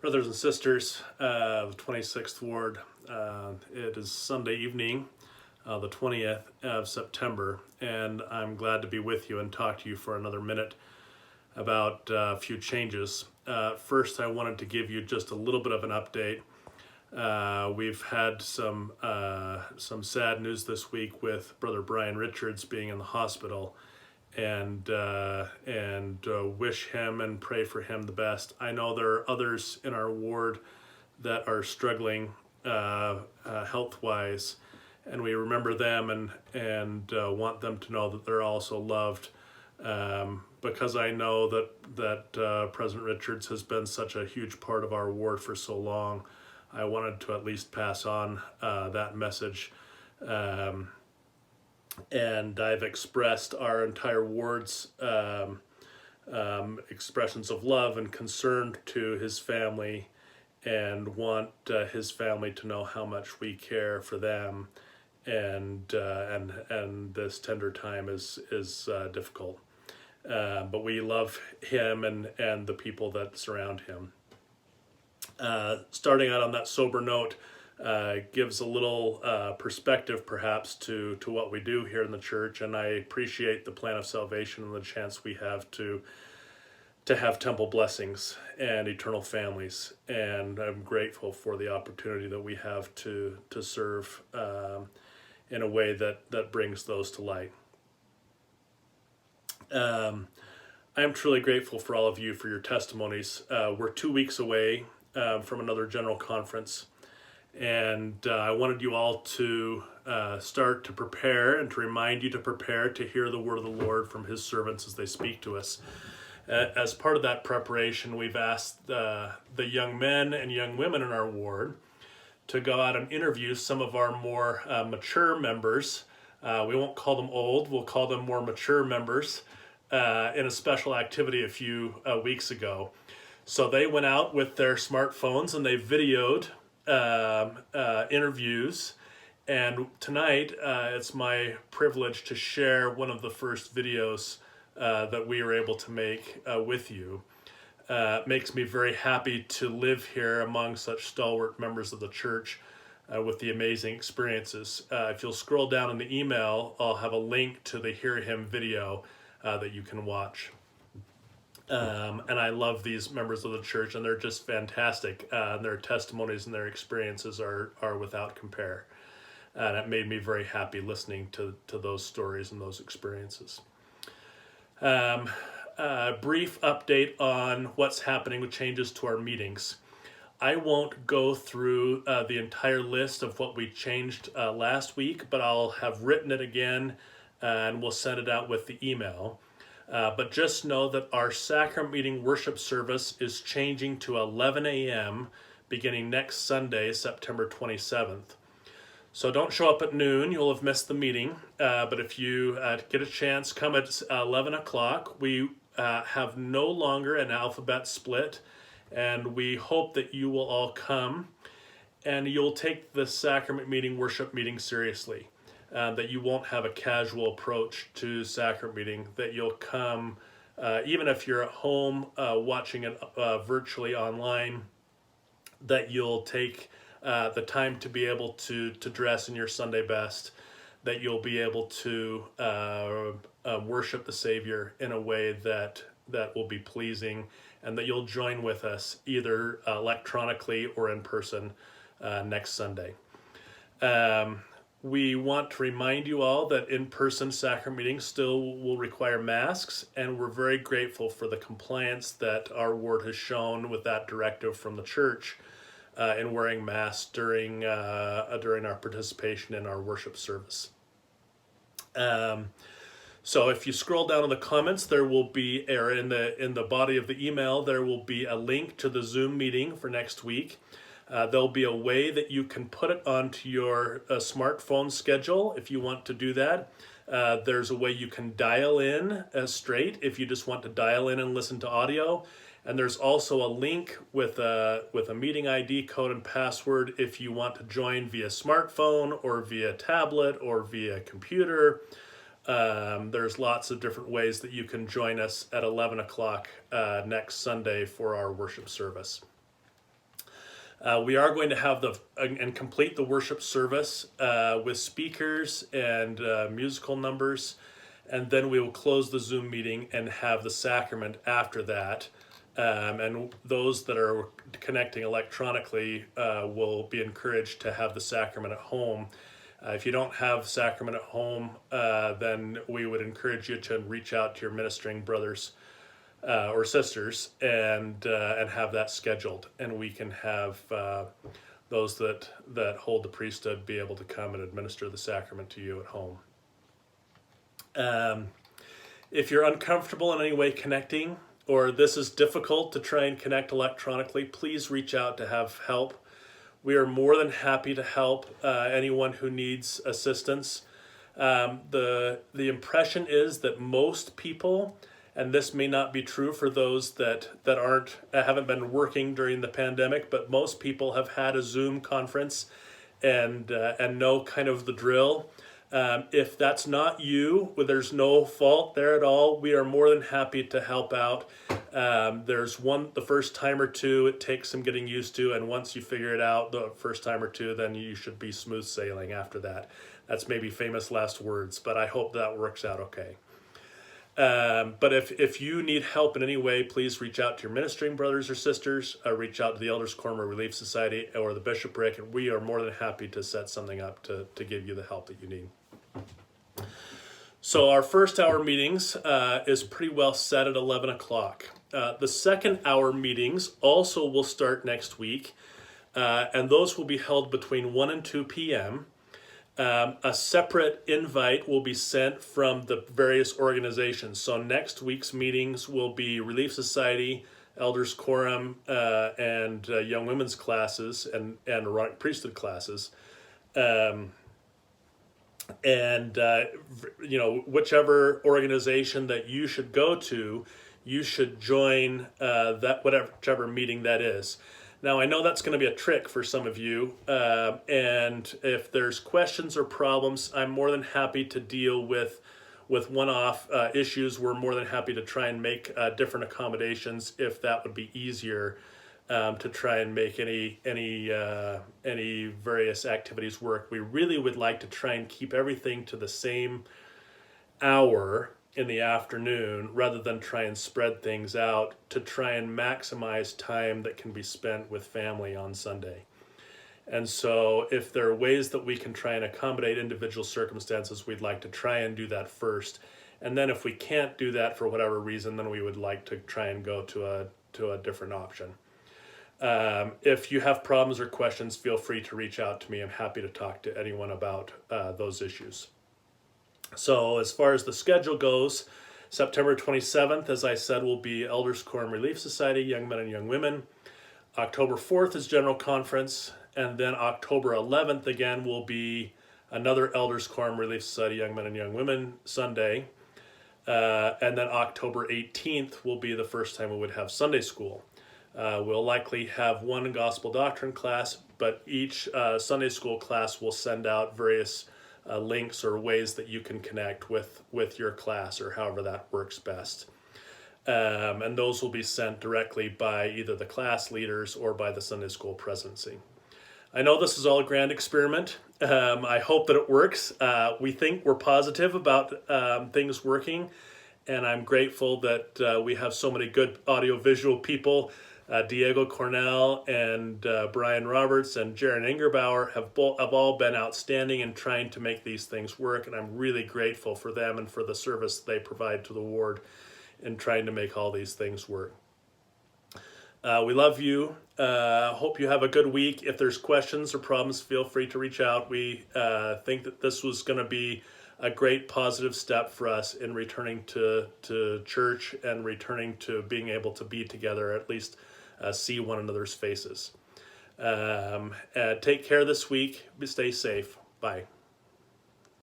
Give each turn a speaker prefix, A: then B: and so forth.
A: Brothers and sisters, the 26th Ward, it is Sunday evening, the 20th of September, and I'm glad to be with you and talk to you for another minute about a few changes. First, I wanted to give you just a little bit of an update. We've had some sad news this week with Brother Brian Richards being in the hospital, and wish him and pray for him the best. I know there are others in our ward that are struggling health-wise, and we remember them and want them to know that they're also loved. Because I know that President Richards has been such a huge part of our ward for so long, I wanted to at least pass on that message. And I've expressed our entire ward's expressions of love and concern to his family, and want his family to know how much we care for them, and this tender time is difficult, but we love him and the people that surround him. Starting out on that sober note, gives a little perspective perhaps to what we do here in the church, and I appreciate the plan of salvation and the chance we have to have temple blessings and eternal families, and I'm grateful for the opportunity that we have to serve in a way that brings those to light. I am truly grateful for all of you for your testimonies. We're 2 weeks away from another general conference, and I wanted you all to start to prepare and to remind you to prepare to hear the word of the Lord from his servants as they speak to us. As part of that preparation, we've asked the young men and young women in our ward to go out and interview some of our more mature members. We won't call them old, we'll call them more mature members, in a special activity a few weeks ago. So they went out with their smartphones and they videoed interviews, and tonight it's my privilege to share one of the first videos that we were able to make with you. It makes me very happy to live here among such stalwart members of the church with the amazing experiences. If you'll scroll down in the email, I'll have a link to the Hear Him video that you can watch. And I love these members of the church, and they're just fantastic. Their testimonies and their experiences are without compare. And it made me very happy listening to those stories and those experiences. A brief update on what's happening with changes to our meetings. I won't go through the entire list of what we changed last week, but I'll have written it again, and we'll send it out with the email. But just know that our sacrament meeting worship service is changing to 11 a.m. beginning next Sunday, September 27th. So don't show up at noon, you'll have missed the meeting. But if you get a chance, come at 11 o'clock. We have no longer an alphabet split, and we hope that you will all come and you'll take the sacrament meeting worship meeting seriously. That you won't have a casual approach to sacrament meeting, that you'll come, even if you're at home watching it virtually online, that you'll take the time to be able to dress in your Sunday best, that you'll be able to worship the Savior in a way that will be pleasing, and that you'll join with us either electronically or in person next Sunday. We want to remind you all that in-person sacrament meetings still will require masks, and we're very grateful for the compliance that our ward has shown with that directive from the church in wearing masks during our participation in our worship service. So if you scroll down in the comments, there will be, or in the body of the email, there will be a link to the Zoom meeting for next week. There'll be a way that you can put it onto your smartphone schedule if you want to do that. There's a way you can dial in straight if you just want to dial in and listen to audio. And there's also a link with a meeting ID code and password if you want to join via smartphone or via tablet or via computer. There's lots of different ways that you can join us at 11 o'clock next Sunday for our worship service. We are going to have and complete the worship service with speakers and musical numbers, and then we will close the Zoom meeting and have the sacrament after that. And those that are connecting electronically will be encouraged to have the sacrament at home. If you don't have sacrament at home, then we would encourage you to reach out to your ministering brothers or sisters and have that scheduled, and we can have those that hold the priesthood be able to come and administer the sacrament to you at home. If you're uncomfortable in any way connecting, or this is difficult to try and connect electronically, please reach out to have help. We are more than happy to help anyone who needs assistance. The impression is that most people, and this may not be true for those that haven't been working during the pandemic, but most people have had a Zoom conference and know kind of the drill. If that's not you, there's no fault there at all. We are more than happy to help out. There's the first time or two, it takes some getting used to, and once you figure it out the first time or two, then you should be smooth sailing after that. That's maybe famous last words, but I hope that works out okay. But if you need help in any way, please reach out to your ministering brothers or sisters, reach out to the Elders Quorum or Relief Society or the bishopric, and we are more than happy to set something up to give you the help that you need. So our first hour meetings is pretty well set at 11 o'clock. The second hour meetings also will start next week, and those will be held between 1 and 2 p.m. A separate invite will be sent from the various organizations. So next week's meetings will be Relief Society, Elders Quorum, and Young Women's classes and Aaronic Priesthood classes. Whichever organization that you should go to, you should join whichever meeting that is. Now, I know that's going to be a trick for some of you, and if there's questions or problems, I'm more than happy to deal with one-off issues. We're more than happy to try and make different accommodations if that would be easier, to try and make any various activities work. We really would like to try and keep everything to the same hour in the afternoon rather than try and spread things out to try and maximize time that can be spent with family on Sunday. And so if there are ways that we can try and accommodate individual circumstances, we'd like to try and do that first. And then if we can't do that for whatever reason, then we would like to try and go to a different option. If you have problems or questions, feel free to reach out to me. I'm happy to talk to anyone about those issues. So as far as the schedule goes, September 27th, as I said, will be Elders Quorum Relief Society, Young Men and Young Women. October 4th is General Conference, and then October 11th again will be another Elders Quorum Relief Society, Young Men and Young Women Sunday. And then October 18th will be the first time we would have Sunday school. We'll likely have one gospel doctrine class, but each Sunday school class will send out various links or ways that you can connect with your class, or however that works best. And those will be sent directly by either the class leaders or by the Sunday school presidency. I know this is all a grand experiment. I hope that it works. We think we're positive about things working, and I'm grateful that we have so many good audiovisual people. Diego Cornell and Brian Roberts and Jaron Ingerbauer have all been outstanding in trying to make these things work, and I'm really grateful for them and for the service they provide to the ward in trying to make all these things work. We love you. Hope you have a good week. If there's questions or problems, feel free to reach out. We think that this was going to be a great positive step for us in returning to church and returning to being able to be together, at least see one another's faces. Take care this week. Stay safe. Bye.